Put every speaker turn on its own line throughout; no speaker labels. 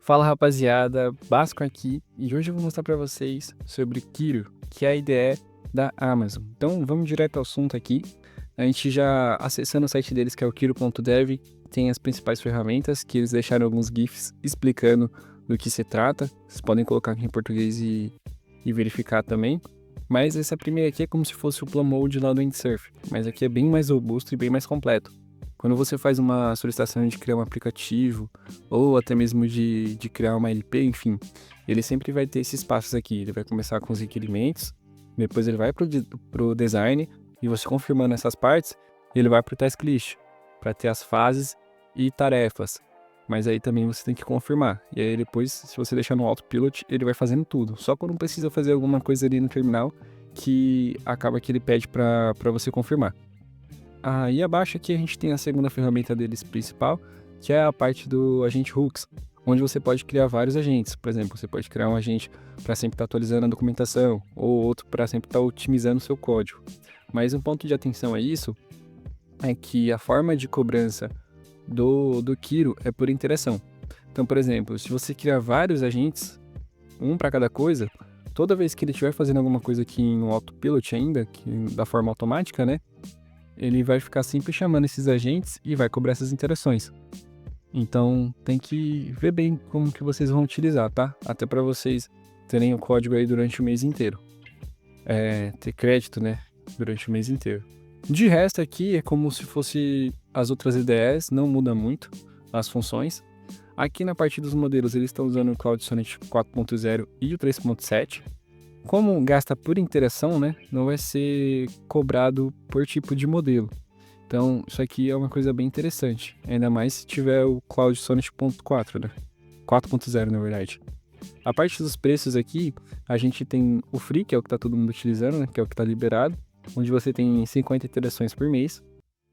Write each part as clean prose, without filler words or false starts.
Fala rapaziada, Basco aqui e hoje eu vou mostrar para vocês sobre Kiro, que é a IDE da Amazon. Então vamos direto ao assunto aqui. A gente já acessando o site deles, que é o Kiro.dev, tem as principais ferramentas que eles deixaram alguns GIFs explicando do que se trata. Vocês podem colocar aqui em português e verificar também. Mas essa primeira aqui é como se fosse o Plan Mode lá do Windsurf, mas aqui é bem mais robusto e bem mais completo. Quando você faz uma solicitação de criar um aplicativo, ou até mesmo de criar uma LP, enfim, ele sempre vai ter esses passos aqui. Ele vai começar com os requerimentos, depois ele vai para o design, e você confirmando essas partes, ele vai para o task list, para ter as fases e tarefas. Mas aí também você tem que confirmar. E aí depois, se você deixar no autopilot, ele vai fazendo tudo. Só quando precisa fazer alguma coisa ali no terminal, que acaba que ele pede para você confirmar. E abaixo aqui a gente tem a segunda ferramenta deles principal, que é a parte do agente hooks, onde você pode criar vários agentes. Por exemplo, você pode criar um agente para sempre estar atualizando a documentação, ou outro para sempre estar otimizando o seu código. Mas um ponto de atenção a isso é que a forma de cobrança do Kiro é por interação. Então, por exemplo, se você criar vários agentes, um para cada coisa, toda vez que ele estiver fazendo alguma coisa aqui no autopilot ainda, da forma automática, né? Ele vai ficar sempre chamando esses agentes e vai cobrar essas interações. Então tem que ver bem como que vocês vão utilizar, tá? Até para vocês terem o código aí durante o mês inteiro. Ter crédito, né? Durante o mês inteiro. De resto aqui é como se fosse as outras IDEs, não muda muito as funções. Aqui na parte dos modelos eles estão usando o Cloud Sonnet 4.0 e o 3.7. Como gasta por interação, né, não vai ser cobrado por tipo de modelo. Então, isso aqui é uma coisa bem interessante. Ainda mais se tiver o Cloud Sonnet 4.4, né? 4.0, na verdade. A parte dos preços aqui, a gente tem o Free, que é o que está todo mundo utilizando, né, que é o que está liberado, onde você tem 50 interações por mês.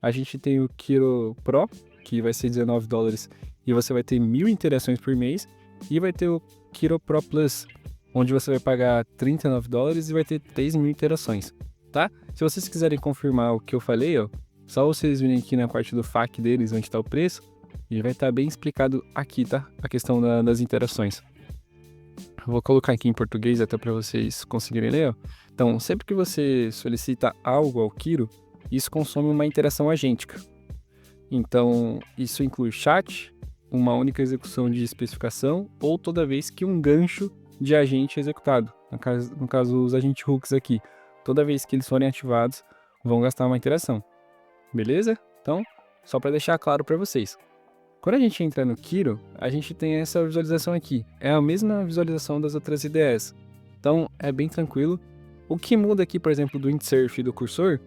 A gente tem o Kiro Pro, que vai ser $19, e você vai ter 1.000 interações por mês. E vai ter o Kiro Pro Plus, onde você vai pagar $39 e vai ter 3.000 interações, tá? Se vocês quiserem confirmar o que eu falei, ó, só vocês virem aqui na parte do FAQ deles, onde está o preço, e vai estar bem explicado aqui, tá? A questão das interações. Eu vou colocar aqui em português até para vocês conseguirem ler, ó. Então, sempre que você solicita algo ao Kiro, isso consome uma interação agêntica. Então, isso inclui chat, uma única execução de especificação, ou toda vez que um gancho de agente executado, no caso os agentes hooks aqui, toda vez que eles forem ativados, vão gastar uma interação, beleza? Então, só para deixar claro para vocês. Quando a gente entra no Kiro, a gente tem essa visualização aqui, é a mesma visualização das outras IDEs, então é bem tranquilo. O que muda aqui, por exemplo, do Windsurf e do cursor,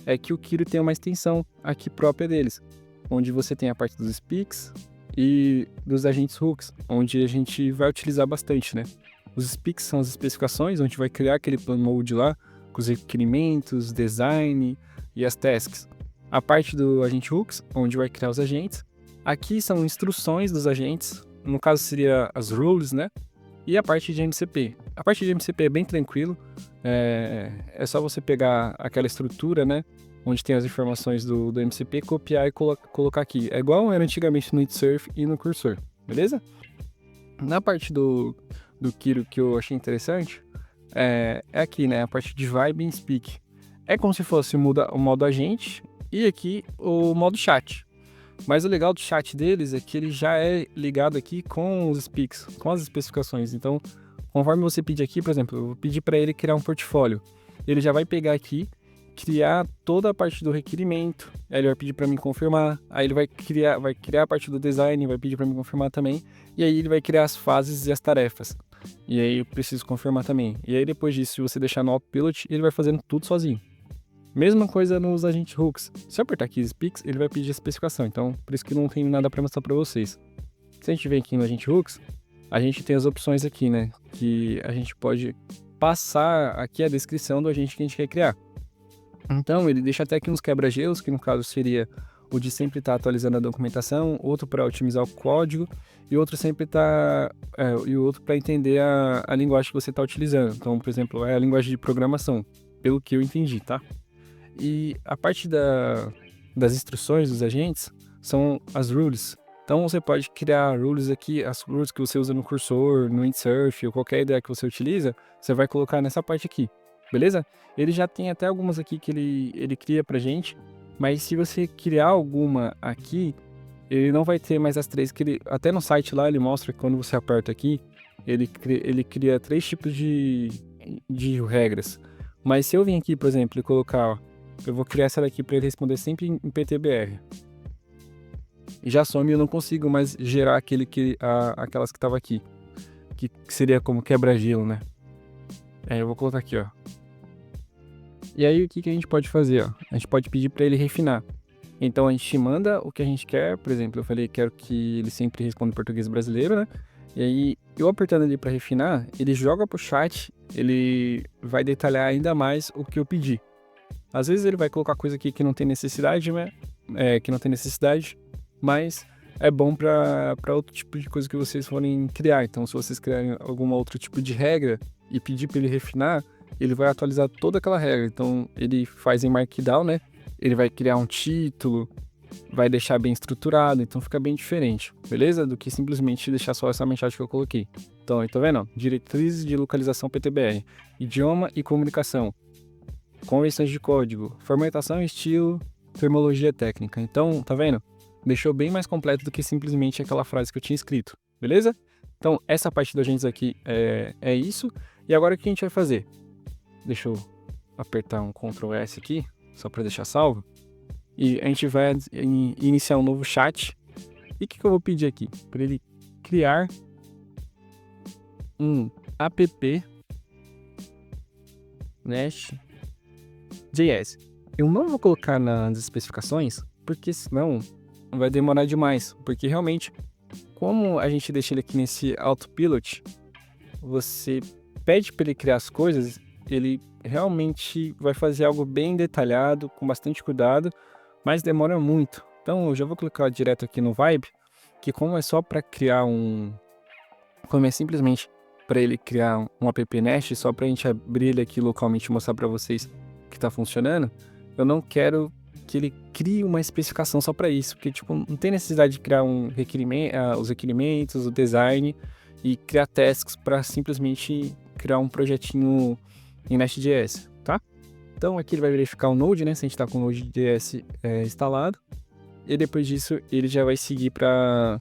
é que o Kiro tem uma extensão aqui própria deles, onde você tem a parte dos speaks e dos agentes hooks, onde a gente vai utilizar bastante, né? Os speaks são as especificações, onde vai criar aquele plan mode lá, com os requerimentos, design e as tasks. A parte do agente hooks, onde vai criar os agentes. Aqui são instruções dos agentes, no caso seria as rules, né? E a parte de MCP. A parte de MCP é bem tranquilo, é só você pegar aquela estrutura, né? Onde tem as informações do MCP, copiar e colocar aqui. É igual era antigamente no Windsurf e no cursor, beleza? Na parte do Kiro que eu achei interessante, é aqui, né, a parte de Vibe and Speak. É como se fosse o modo agente e aqui o modo chat. Mas o legal do chat deles é que ele já é ligado aqui com os speaks, com as especificações. Então, conforme você pedir aqui, por exemplo, eu vou pedir para ele criar um portfólio. Ele já vai pegar aqui, criar toda a parte do requerimento, aí ele vai pedir para mim confirmar, aí ele vai criar a parte do design, vai pedir para mim confirmar também, e aí ele vai criar as fases e as tarefas. E aí eu preciso confirmar também. E aí depois disso, se você deixar no autopilot, ele vai fazendo tudo sozinho. Mesma coisa nos agentes hooks. Se eu apertar aqui speaks, ele vai pedir a especificação. Então, por isso que não tem nada para mostrar para vocês. Se a gente vem aqui no agente hooks, a gente tem as opções aqui, né? Que a gente pode passar aqui a descrição do agente que a gente quer criar. Então, ele deixa até aqui uns quebra-gelos, que no caso seria o de sempre estar atualizando a documentação, outro para otimizar o código e outro sempre e o outro para entender a linguagem que você está utilizando. Então, por exemplo, é a linguagem de programação, pelo que eu entendi, tá? E a parte das instruções dos agentes são as rules, Então você pode criar rules aqui, as rules que você usa no cursor, no windsurf ou qualquer ideia que você utiliza, você vai colocar nessa parte aqui, beleza? Ele já tem até algumas aqui que ele cria pra gente, mas se você criar alguma aqui, ele não vai ter mais as 3 que ele... Até no site lá ele mostra que quando você aperta aqui, ele cria 3 tipos de regras. Mas se eu vir aqui, por exemplo, e colocar, ó, eu vou criar essa daqui para ele responder sempre em PTBR. E já some e eu não consigo mais gerar aquelas que estavam aqui. Que seria como quebra-gelo, né? Aí eu vou colocar aqui, ó. E aí o que a gente pode fazer, ó? A gente pode pedir para ele refinar. Então a gente manda o que a gente quer, por exemplo, eu falei quero que ele sempre responda em português brasileiro, né? E aí eu apertando ali para refinar, ele joga pro chat, ele vai detalhar ainda mais o que eu pedi. Às vezes ele vai colocar coisa aqui que não tem necessidade, né? Mas é bom para outro tipo de coisa que vocês forem criar. Então se vocês criarem algum outro tipo de regra e pedir para ele refinar, ele vai atualizar toda aquela regra. Então ele faz em Markdown, né? Ele vai criar um título, vai deixar bem estruturado, então fica bem diferente, beleza? Do que simplesmente deixar só essa mensagem que eu coloquei. Então, aí tá vendo? Diretrizes de localização PTBR, idioma e comunicação, convenções de código, formatação e estilo, terminologia técnica. Então, tá vendo? Deixou bem mais completo do que simplesmente aquela frase que eu tinha escrito, beleza? Então, essa parte da gente aqui é isso. E agora o que a gente vai fazer? Deixa eu apertar um Ctrl S aqui, só para deixar salvo. E a gente vai iniciar um novo chat. E o que eu vou pedir aqui? Para ele criar um app Nest.js. Eu não vou colocar nas especificações, porque senão vai demorar demais. Porque realmente, como a gente deixa ele aqui nesse autopilot, você pede para ele criar as coisas, ele realmente vai fazer algo bem detalhado, com bastante cuidado, mas demora muito. Então eu já vou colocar direto aqui no Vibe, que como é só para criar como é simplesmente para ele criar um app Nest, só para a gente abrir ele aqui localmente e mostrar para vocês que está funcionando, eu não quero que ele crie uma especificação só para isso, porque tipo, não tem necessidade de criar os requerimentos, o design e criar tasks para simplesmente criar um projetinho em Nest.js, tá? Então aqui ele vai verificar o Node, né? Se a gente está com o Node.js instalado. E depois disso ele já vai seguir para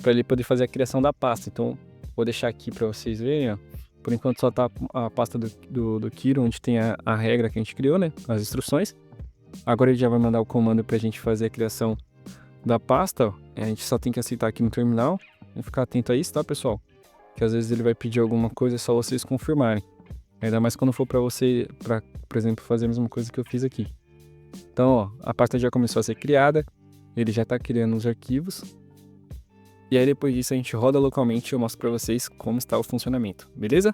ele poder fazer a criação da pasta. Então vou deixar aqui para vocês verem, ó. Por enquanto só tá a pasta do Kiro, onde tem a regra que a gente criou, né? As instruções. Agora ele já vai mandar o comando para a gente fazer a criação da pasta, ó. A gente só tem que aceitar aqui no terminal. E ficar atento a isso, tá, pessoal? Que às vezes ele vai pedir alguma coisa, é só vocês confirmarem. Ainda mais quando for para você, por exemplo, fazer a mesma coisa que eu fiz aqui. Então, ó, a pasta já começou a ser criada, ele já está criando os arquivos. E aí depois disso a gente roda localmente e eu mostro para vocês como está o funcionamento, beleza?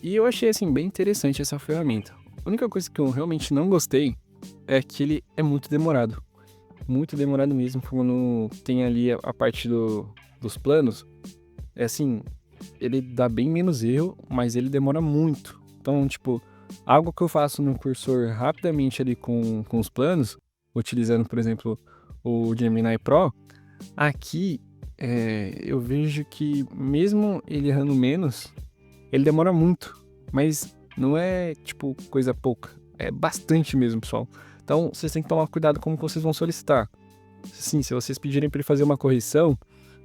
E eu achei assim bem interessante essa ferramenta. A única coisa que eu realmente não gostei é que ele é muito demorado. Muito demorado mesmo, quando tem ali a parte dos planos. É assim, ele dá bem menos erro, mas ele demora muito. Então, tipo, algo que eu faço no cursor rapidamente ali com os planos, utilizando, por exemplo, o Gemini Pro, aqui eu vejo que mesmo ele errando menos, ele demora muito. Mas não é, tipo, coisa pouca. É bastante mesmo, pessoal. Então, vocês têm que tomar cuidado como vocês vão solicitar. Sim, se vocês pedirem para ele fazer uma correção,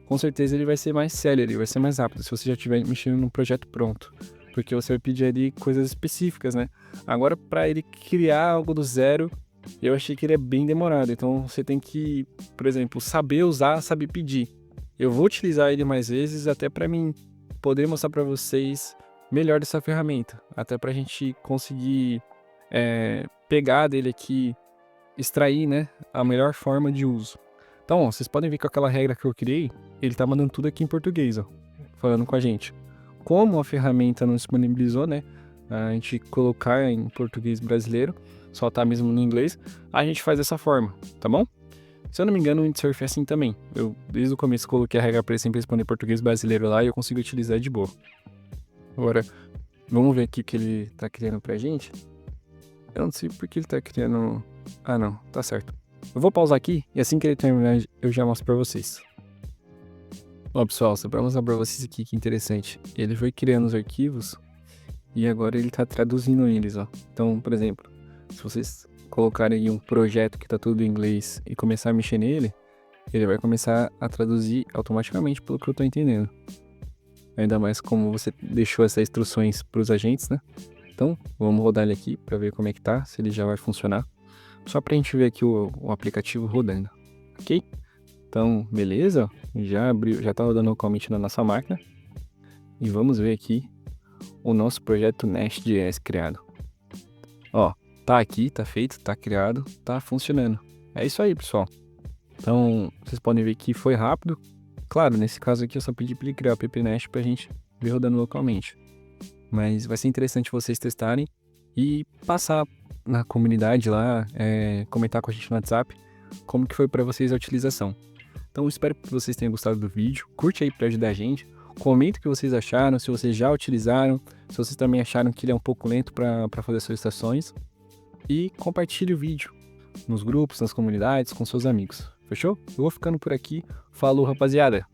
com certeza ele vai ser mais célere, vai ser mais rápido, se você já estiver mexendo num projeto pronto. Porque você vai pedir ali coisas específicas, né? Agora, para ele criar algo do zero, eu achei que ele é bem demorado. Então, você tem que, por exemplo, saber usar, saber pedir. Eu vou utilizar ele mais vezes, até para mim poder mostrar para vocês melhor dessa ferramenta. Até para a gente conseguir pegar dele aqui, extrair, né, a melhor forma de uso. Então, ó, vocês podem ver que aquela regra que eu criei, ele tá mandando tudo aqui em português, ó, falando com a gente. Como a ferramenta não disponibilizou, né, a gente colocar em português brasileiro, só tá mesmo no inglês, a gente faz dessa forma, tá bom? Se eu não me engano, o Windsurf é assim também. Eu, desde o começo, coloquei a regra para ele sempre responder em português brasileiro lá e eu consigo utilizar de boa. Agora, vamos ver aqui o que ele tá criando pra gente. Eu não sei porque ele tá criando... Ah, não, tá certo. Eu vou pausar aqui e assim que ele terminar eu já mostro pra vocês. Ó, pessoal, só pra mostrar pra vocês aqui que interessante. Ele foi criando os arquivos e agora ele tá traduzindo eles, ó. Então, por exemplo, se vocês colocarem aí um projeto que tá tudo em inglês e começar a mexer nele, ele vai começar a traduzir automaticamente, pelo que eu tô entendendo. Ainda mais como você deixou essas instruções pros agentes, né? Então, vamos rodar ele aqui pra ver como é que tá, se ele já vai funcionar. Só pra gente ver aqui o aplicativo rodando, ok? Então, beleza, já abriu, já tá rodando localmente na nossa máquina. E vamos ver aqui o nosso projeto Nest.js criado. Ó, tá aqui, tá feito, tá criado, tá funcionando. É isso aí, pessoal. Então, vocês podem ver que foi rápido. Claro, nesse caso aqui eu só pedi para ele criar o ppnest pra gente ver rodando localmente. Mas vai ser interessante vocês testarem e passar na comunidade lá, comentar com a gente no WhatsApp como que foi para vocês a utilização. Então, espero que vocês tenham gostado do vídeo. Curte aí para ajudar a gente. Comenta o que vocês acharam, se vocês já utilizaram, se vocês também acharam que ele é um pouco lento para fazer solicitações. E compartilhe o vídeo nos grupos, nas comunidades, com seus amigos. Fechou? Eu vou ficando por aqui. Falou, rapaziada!